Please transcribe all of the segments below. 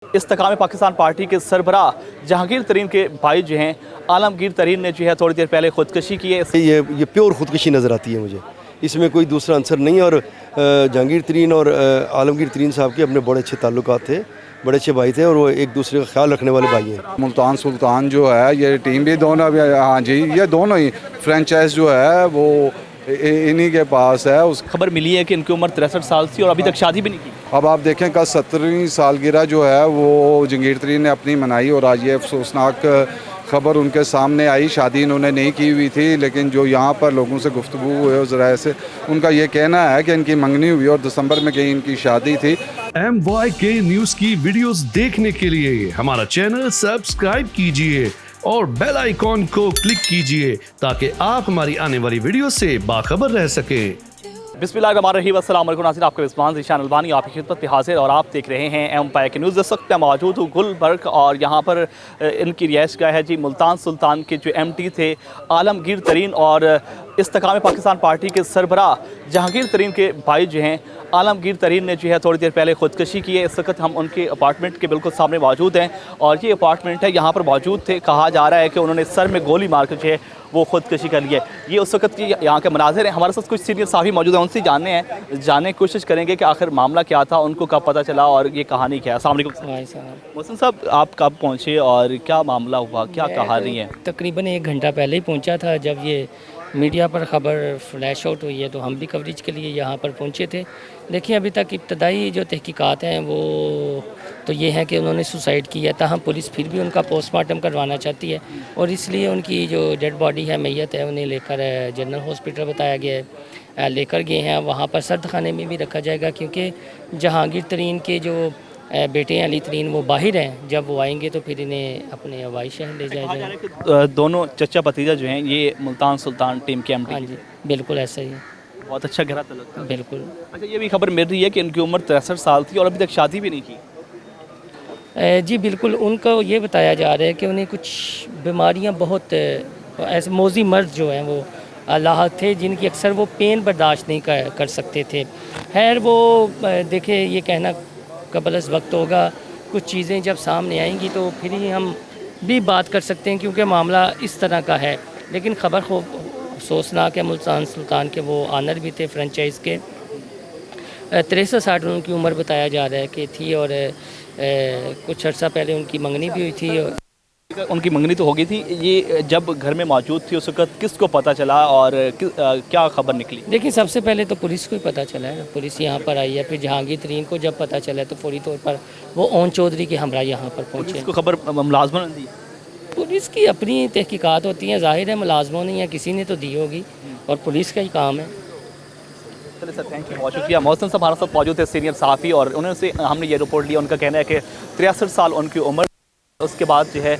इस्तेकाम Pakistan party के सरबराह जहांगीर तरीन के भाई जो हैं आलमगीर तरीन ने जो है थोड़ी देर पहले खुदकशी की है। ये प्योर खुदकशी नज़र आती है मुझे, इसमें कोई दूसरा आंसर नहीं है। और जहांगीर तरीन और आलमगीर तरीन साहब के अपने बड़े अच्छे ताल्लुकात थे, बड़े अच्छे भाई थे और वो एक दूसरे का ख्याल रखने वाले भाई हैं। मुल्तान सुल्तान जो है ये टीम भी दोनों, हाँ जी, ये दोनों ही फ्रेंचाइज जो है वो इन्हीं के पास है। उस खबर मिली है कि इनकी उम्र 63 साल थी और अभी तक शादी भी नहीं की। अब आप देखें कल 70वीं सालगिरह जो है वो जहांगीर तरीन ने अपनी मनाई और आज ये अफसोसनाक खबर उनके सामने आई। शादी इन्होंने नहीं की हुई थी, लेकिन जो यहाँ पर लोगों से गुफ्तगू हुए उस ज़राए से उनका ये कहना है कि इनकी मंगनी हुई और दिसंबर में कहीं इनकी शादी थी। MYK न्यूज़ की वीडियोस देखने के लिए हमारा चैनल सब्सक्राइब कीजिए और बेल आइकॉन को क्लिक कीजिए ताकि आप हमारी आने वाली वीडियो से बाखबर रह सकें। बिस्मिल्लाहिर्रहमानिर्रहीम, अस्सलाम वालेकुम नाज़रीन, आपके रिस्पान ज़ीशान अलबानी आपकी खिदमत में हाजिर और आप देख रहे हैं MYK न्यूज़। इस वक्त मैं मौजूद हूँ गुलबर्ग और यहाँ पर इनकी रिहाइश गाह है जी। मुल्तान सुल्तान के जो MD थे आलमगीर तरीन और इस्तेकाम पाकिस्तान पार्टी के सरबराह जहांगीर तरीन के भाई जो हैं आलमगीर तरीन ने जो है थोड़ी देर पहले खुदकशी की है। इस वक्त हम उनके अपार्टमेंट के बिल्कुल सामने मौजूद हैं और ये अपार्टमेंट है, यहाँ पर मौजूद थे। कहा जा रहा है कि उन्होंने सर में गोली मार कर जो है वो खुदकशी कर लिया है। ये उस वक्त की यहाँ के मनाजिर हैं। हमारे साथ कुछ सीनियर साफ़ी मौजूद हैं, उनसे जानने की कोशिश करेंगे कि आखिर मामला क्या था, उनको कब पता चला और ये कहानी क्या है। अस्सलाम वालेकुम मोहसिन साहब, आप कब पहुँचे और क्या मामला हुआ, क्या कहानी है? तकरीबन 1 घंटा पहले ही पहुंचा था। जब ये मीडिया पर ख़बर फ्लैश आउट हुई है तो हम भी कवरेज के लिए यहाँ पर पहुँचे थे। देखिए, अभी तक इब्तदाई जो तहकीकात हैं वो तो ये है कि उन्होंने सुसाइड किया, ताहम पुलिस फिर भी उनका पोस्टमार्टम करवाना चाहती है और इसलिए उनकी जो डेड बॉडी है, मैयत है, उन्हें लेकर जनरल हॉस्पिटल बताया गया है, लेकर गए हैं। वहाँ पर सर्द खाने में भी रखा जाएगा क्योंकि जहांगीर तरीन के जो बेटे हैं अली तरीन वो बाहर हैं। जब वो आएंगे तो फिर इन्हें अपने हवाई शहर ले जाया जाएगा। दोनों चचा भतीजा जो हैं ये मुल्तान सुल्तान टीम के MD। हाँ जी, बिल्कुल ऐसा ही है। बहुत अच्छा गहरा तल्लुक था। बिल्कुल। अच्छा, ये भी खबर मिल रही है कि इनकी उम्र 63 साल थी और अभी तक शादी भी नहीं की। जी बिल्कुल, उनको ये बताया जा रहा है कि उन्हें कुछ बीमारियां बहुत ऐसे मौजी मर्ज जो हैं वो लाहक थे, जिनकी अक्सर वो पेन बर्दाश्त नहीं कर सकते थे। खैर वो देखे, ये कहना कबल वक्त होगा, कुछ चीज़ें जब सामने आएंगी तो फिर ही हम भी बात कर सकते हैं क्योंकि मामला इस तरह का है। लेकिन ख़बर खूब अफसोसनाक है। मुल्तान सुल्तान के वो आनर भी थे फ्रेंचाइज के। 63-60 उनकी उम्र बताया जा रहा है कि थी और कुछ अर्सा पहले उनकी मंगनी भी हुई थी। उनकी मंगनी तो हो गई थी। ये जब घर में मौजूद थी उस वक्त किसको पता चला और क्या खबर निकली? देखिए, सबसे पहले तो पुलिस को ही पता चला है, पुलिस यहाँ पर आई है। फिर जहांगीर तरीन को जब पता चला तो फौरी तौर पर वो ओन चौधरी के हमरा यहाँ पर पहुँचे। इसको खबर मुलाजमों ने दी? पुलिस की अपनी तहकीकात होती हैं, जाहिर है मुलाजमों ने या किसी ने तो दी होगी और पुलिस का ही काम है। चलिए सर, थैंक यू, बहुत शुक्रिया। मोहसिन साहब हमारे साथ मौजूद थे, सीनियर सहाफ़ी, और उन्होंने हमने ये रिपोर्ट लिया। उनका कहना है कि 63 साल उनकी उम्र। उसके बाद जो है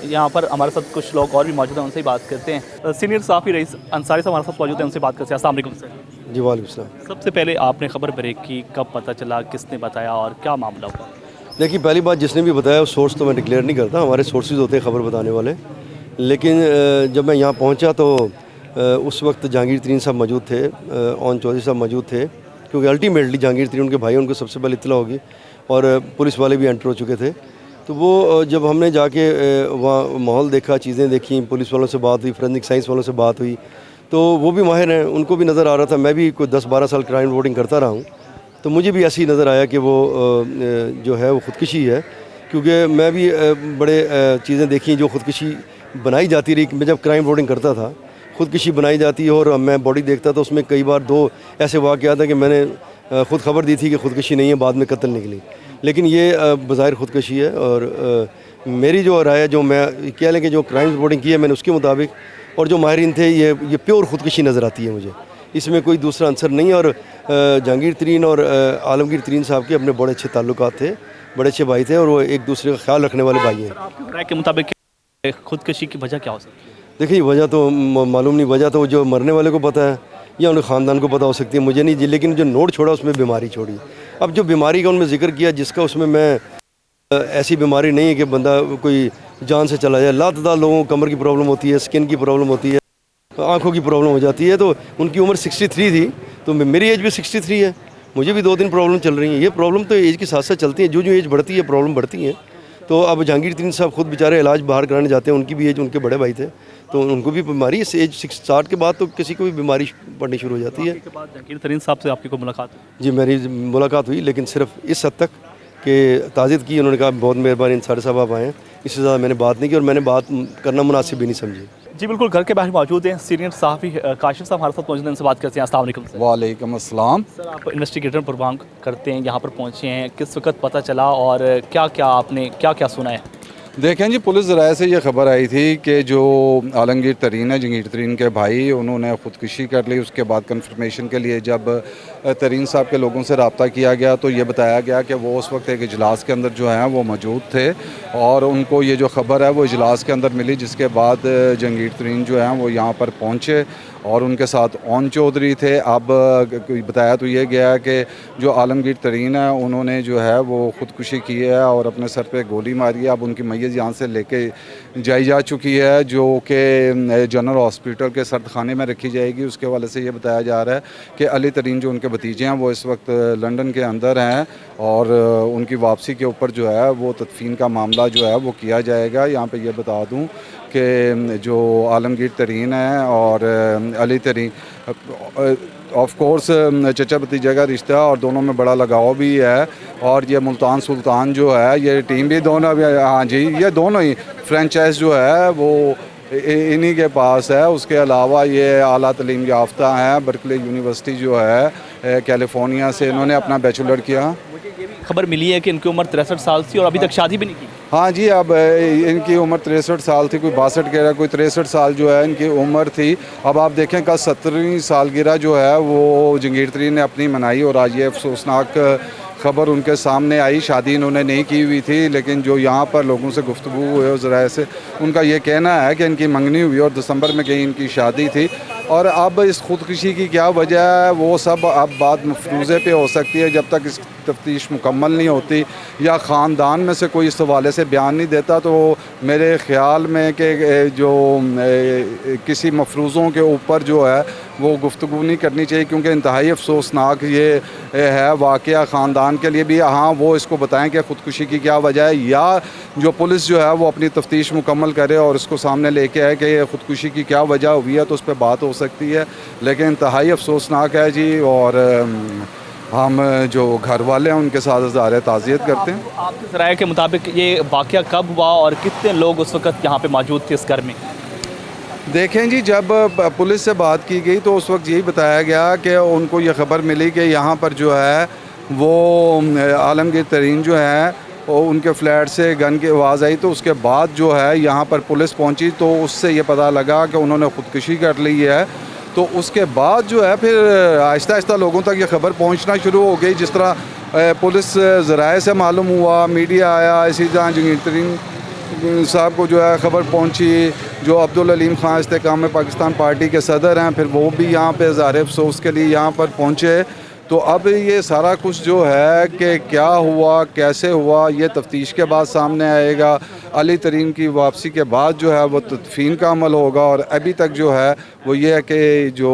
यहाँ पर हमारे साथ कुछ लोग और भी मौजूद हैं, उनसे ही बात करते हैं। सीनियर सहाफ़ी रईस अंसारी साहब हमारे साथ मौजूद हैं, उनसे बात करते हैं। अस्सलाम वालेकुम सर। जी वालेकुम सलाम। सबसे पहले आपने खबर ब्रेक की, कब पता चला, किसने बताया और क्या मामला हुआ? देखिए, पहली बात जिसने भी बताया सोर्स तो मैं डिक्लेयर नहीं करता, हमारे सोर्सेज होते हैं खबर बताने वाले। लेकिन जब मैं यहाँ पहुँचा तो उस वक्त जहांगीर तरीन साहब मौजूद थे, ओन चौधरी साहब मौजूद थे, क्योंकि अल्टीमेटली जहांगीर तरीन उनके भाई, उनको सबसे पहले इत्तला होगी और पुलिस वाले भी एंटर हो चुके थे। तो वो जब हमने जाके वहाँ माहौल देखा, चीज़ें देखी, पुलिस वालों से बात हुई, फोरेंसिक साइंस वालों से बात हुई, तो वो भी माहिर हैं, उनको भी नज़र आ रहा था। मैं भी कोई 10-12 साल क्राइम रिपोर्टिंग करता रहा हूँ, तो मुझे भी ऐसे ही नज़र आया कि वो जो है वो ख़ुदकशी है। क्योंकि मैं भी बड़े चीज़ें देखी जो ख़ुदकशी बनाई जाती रही। मैं जब क्राइम रिपोर्टिंग करता था, ख़ुदकशी बनाई जाती है और मैं बॉडी देखता था, उसमें कई बार 2 ऐसे वाक़यात हैं कि मैंने ख़ुद खबर दी थी कि ख़ुदकशी नहीं है, बाद में कत्ल निकली। लेकिन ये बज़ाहिर ख़ुदकशी है और मेरी जो राय है, जो मैं कह लें कि जो क्राइम रिपोर्टिंग की है मैंने उसके मुताबिक, और जो माहिरीन थे, ये प्योर ख़ुदकशी नज़र आती है मुझे, इसमें कोई दूसरा आंसर नहीं है। और जहांगीर तरीन और आलमगीर तरीन साहब के अपने बड़े अच्छे ताल्लुकात थे, बड़े अच्छे भाई थे और वो एक दूसरे का ख्याल रखने वाले भाई हैं। आपकी राय के मुताबिक खुदकशी की वजह क्या हो सकती है? देखिए, वजह तो मालूम नहीं, वजह तो जो मरने वाले को पता है या उनके ख़ानदान को पता हो सकती है, मुझे नहीं। लेकिन जो नोट छोड़ा उसमें बीमारी छोड़ी। अब जो बीमारी का उनमें जिक्र किया, जिसका उसमें मैं ऐसी बीमारी नहीं है कि बंदा कोई जान से चला जाए। लातदार लोगों को कमर की प्रॉब्लम होती है, स्किन की प्रॉब्लम होती है, आँखों की प्रॉब्लम हो जाती है। तो उनकी उम्र 63 थी, तो मेरी एज भी 63 है मुझे भी 2-3 प्रॉब्लम चल रही हैं। ये प्रॉब्लम तो एज के साथ साथ चलती है, जो जो एज बढ़ती है प्रॉब्लम बढ़ती है। तो अब जहांगीर तरीन साहब खुद बेचारे इलाज बाहर कराने जाते हैं, उनकी भी एज, उनके बड़े भाई थे तो उनको भी बीमारी, इस एज 60 के बाद तो किसी को भी बीमारी पड़नी शुरू हो जाती है। के बाद जहांगीर तरीन साहब से आपकी कोई मुलाकात हुई? जी मेरी मुलाकात हुई, लेकिन सिर्फ इस हद तक कि ताज़ियत की, उन्होंने कहा बहुत मेहरबानी सारे साहब आप आए हैं, इससे ज़्यादा मैंने बात नहीं की और मैंने बात करना मुनासिब भी नहीं समझी। जी बिल्कुल, घर के बाहर मौजूद हैं सीनियर साहबी काशिफ साहब हमारे साथ मौजूद हैं, इनसे बात करते हैं। अस्सलाम वालेकुम सर। वालेकुम अस्सलाम। सर आप इन्वेस्टिगेटर प्रोग्राम करते हैं, यहाँ पर पहुँचे हैं, किस वक्त पता चला और क्या क्या आपने क्या सुना है? देखें जी, पुलिस ज़राए से ये खबर आई थी कि जो आलमगीर तरीन है, जहांगीर तरीन के भाई, उन्होंने ख़ुदकुशी कर ली। उसके बाद कंफर्मेशन के लिए जब तरीन साहब के लोगों से रब्ता किया गया तो ये बताया गया कि वो उस वक्त एक इजलास के अंदर जो है वो मौजूद थे और उनको ये जो खबर है वो इजलास के अंदर मिली, जिसके बाद जहांगीर तरीन जो हैं वो यहाँ पर पहुँचे और उनके साथ ओन चौधरी थे। अब बताया तो ये गया कि जो आलमगीर तरीन है उन्होंने जो है वो ख़ुदकुशी की है और अपने सर पे गोली मारी है। अब उनकी मैयत यहाँ से लेके जाई जा चुकी है, जो कि जनरल हॉस्पिटल के सर्द खाने में रखी जाएगी। उसके हवाले से ये बताया जा रहा है कि अली तरीन जो उनके भतीजे हैं वो इस वक्त लंदन के अंदर हैं और उनकी वापसी के ऊपर जो है वो तदफीन का मामला जो है वो किया जाएगा। यहाँ पे ये बता दूँ कि जो आलमगीर तरीन है और अली तरीन ऑफ कोर्स चचा भतीजे का रिश्ता और दोनों में बड़ा लगाव भी है और ये मुल्तान सुल्तान जो है ये टीम भी दोनों भी, हाँ जी, ये दोनों ही फ्रेंचाइज जो है वो इन्हीं के पास है। उसके अलावा ये आला तलीम याफ्ता हैं, बर्कले यूनिवर्सिटी जो है कैलिफोर्निया से इन्होंने अपना बैचलर किया। मुझे ये भी खबर मिली है कि इनकी उम्र 63 साल थी और अभी तक शादी भी नहीं की। हाँ जी, अब इनकी उम्र 63 साल थी, कोई 62 कह रहा है, कोई 63 साल जो है इनकी उम्र थी। अब आप देखें कल 17वीं सालगिरह जो है वो जहांगीर तरीन ने अपनी मनाई और आज ये अफसोसनाक खबर उनके सामने आई। शादी इन्होंने नहीं की हुई थी, लेकिन जो यहाँ पर लोगों से गुफ्तगू हुए उस ज़राए से उनका ये कहना है कि इनकी मंगनी हुई और दिसंबर में कहीं इनकी शादी थी। और अब इस खुदकुशी की क्या वजह है वो सब अब बात मफरूज़े पे हो सकती है जब तक इस तफ्तीश मुकम्मल नहीं होती या ख़ानदान में से कोई इस हवाले से बयान नहीं देता। तो मेरे ख़्याल में कि जो किसी मफरूज़ों के ऊपर जो है वो गुफ्तगू नहीं करनी चाहिए, क्योंकि इंतहाई अफसोसनाक ये है वाक़या ख़ानदान के लिए भी। हाँ, वो इसको बताएं कि ख़ुदकुशी की क्या वजह है या जो पुलिस जो है वो अपनी तफ्तीश मुकम्मल करे और इसको सामने लेके आए कि ख़ुदकुशी की क्या वजह हुई है, तो उस पर बात हो सकती है। लेकिन इंतहाई अफसोसनाक है जी और हम जो घर वाले हैं उनके साथ इज़हार ताज़ियत करते हैं। आपके ज़राए के मुताबिक ये वाक़या कब हुआ और कितने लोग उस वक्त यहाँ पे मौजूद थे इस घर में? देखें जी, जब पुलिस से बात की गई तो उस वक्त यही बताया गया कि उनको ये ख़बर मिली कि यहाँ पर जो है वो आलमगीर तरीन जो है उनके फ्लैट से गन की आवाज़ आई। तो उसके बाद जो है यहाँ पर पुलिस पहुँची तो उससे ये पता लगा कि उन्होंने ख़ुदकुशी कर ली है। तो उसके बाद जो है फिर आहिस्ता आहिस्ता लोगों तक ये खबर पहुँचना शुरू हो गई। जिस तरह पुलिस ज़राए से मालूम हुआ, मीडिया आया, इसी तरह जहांगीर तरीन साहब को जो है ख़बर पहुँची। जो अब्दुल अलीम खान इस्तेकाम पाकिस्तान पार्टी के सदर हैं, फिर वो भी यहाँ पे इज़हार अफसोस के लिए यहाँ पर पहुँचे। तो अब ये सारा कुछ जो है कि क्या हुआ, कैसे हुआ, ये तफ्तीश के बाद सामने आएगा। अली तरीन की वापसी के बाद जो है वो तदफीन का अमल होगा और अभी तक जो है वो ये है कि जो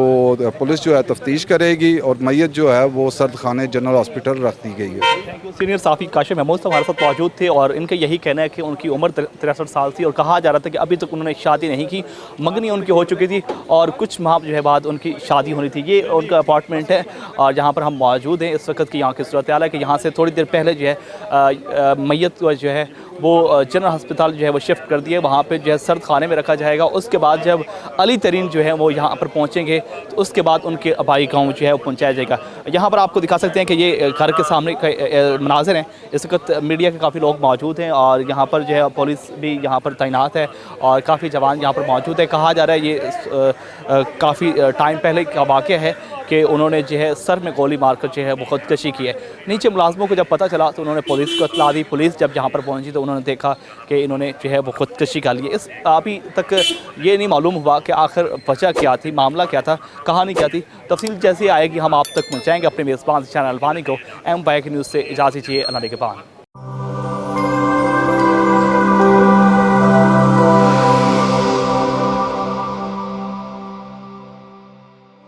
पुलिस जो है तफ्तीश करेगी और मैयत जो है वो सर्द खाने जनरल हॉस्पिटल रख दी गई है। Thank you. Senior Safi Kashif Mahmood साहब हमारे साथ मौजूद थे और इनका यही कहना है कि उनकी उम्र 63 साल थी और कहा जा रहा था कि अभी तक उन्होंने शादी नहीं की, मंगनी उनकी हो चुकी थी और कुछ माह जो है बाद उनकी शादी होनी थी। ये उनका अपार्टमेंट है और जहाँ पर हम मौजूद हैं इस वक्त की यहाँ की सूरत हाल है कि यहाँ से थोड़ी देर पहले जो है मैयत जो है वो जनरल अस्पताल जो है वो शिफ्ट कर दिए, वहाँ पे जो है सर्द खाने में रखा जाएगा। उसके बाद जब अली तरीन जो है वो यहाँ पर पहुँचेंगे तो उसके बाद उनके आबाई गाँव जो है वो पहुँचाया जाएगा। यहाँ पर आपको दिखा सकते हैं कि ये घर के सामने मनाज़िर हैं। इस वक्त मीडिया के काफ़ी लोग मौजूद हैं और यहाँ पर जो है पुलिस भी यहाँ पर तैनात है और काफ़ी जवान यहाँ पर मौजूद है। कहा जा रहा है ये काफ़ी टाइम पहले का वाक़या है कि उन्होंने जो है सर में गोली मारकर जो है वो खुदकुशी की है। नीचे मुलाजमों को जब पता चला तो उन्होंने पुलिस को इत्तला दी। पुलिस जब यहाँ पर पहुँची तो उन्होंने देखा कि इन्होंने जो है वो खुदकुशी कर ली। इस अभी तक ये नहीं मालूम हुआ कि आखिर वजह क्या थी, मामला क्या था, कहानी क्या थी। तफसील जैसे आएगी हम आप तक पहुँचाएँगे। अपने मेज़बान चैनल अलबानी को एम बाइक न्यूज़ से इजाज़त दीजिए। अल्लाह के बाद।